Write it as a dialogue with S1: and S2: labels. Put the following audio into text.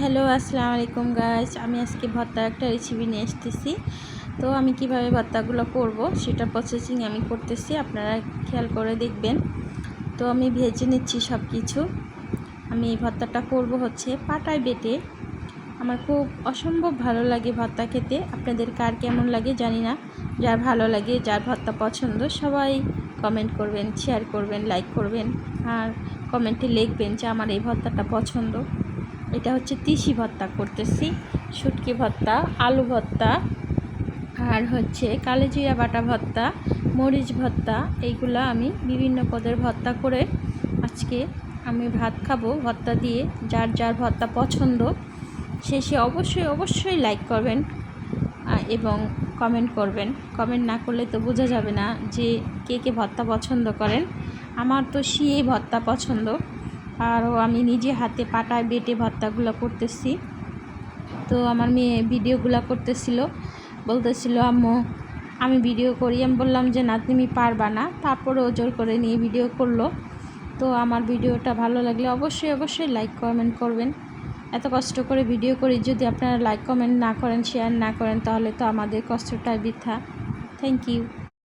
S1: Hello আসসালামু আলাইকুম guys, আমি আজকে ভর্তার একটা রেসিপি নিয়ে এসেছি। তো আমি কিভাবে ভর্তাগুলো করব সেটা প্রসেসিং আমি করতেছি, আপনারা খেয়াল করে দেখবেন। তো আমি ভেজে নিচ্ছি সব কিছু। আমি এই ভর্তাটা করব হচ্ছে পাটায় বেটে। আমার খুব অসম্ভব ভালো লাগে ভর্তা খেতে। আপনাদের কার কেমন লাগে জানি না। যার ভালো লাগে, যার ভর্তা পছন্দ, সবাই কমেন্ট করবেন, শেয়ার করবেন, লাইক করবেন, আর কমেন্টে লিখবেন যে আমার এই ভর্তাটা পছন্দ। এটা হচ্ছে তিসি ভর্তা করতেছি, শুটকি ভর্তা, আলু ভর্তা, আর হচ্ছে কালোজিরা বাটা ভর্তা, মরিচ ভর্তা। এইগুলো আমি বিভিন্ন পদের ভর্তা করে আজকে আমি ভাত খাবো ভর্তা দিয়ে। যার যার ভর্তা পছন্দ সে অবশ্যই লাইক করবেন এবং কমেন্ট করবেন। কমেন্ট না করলে তো বোঝা যাবে না যে কে কে ভর্তা পছন্দ করেন। আমার তো সেই ভর্তা পছন্দ, আরও আমি নিজে হাতে পাটায় বেটে ভর্তাগুলো করতেছি। তো আমার মেয়ে ভিডিওগুলো করতেছিল, বলতেছিল আম্মু আমি ভিডিও করি। আমি বললাম যে না, তুমি পারবা না, তারপরেও জোর করে নিয়ে ভিডিও করলো। তো আমার ভিডিওটা ভালো লাগলে অবশ্যই লাইক কমেন্ট করবেন। এত কষ্ট করে ভিডিও করি, যদি আপনারা লাইক কমেন্ট না করেন, শেয়ার না করেন, তাহলে তো আমাদের কষ্টটা বৃথা। Thank you.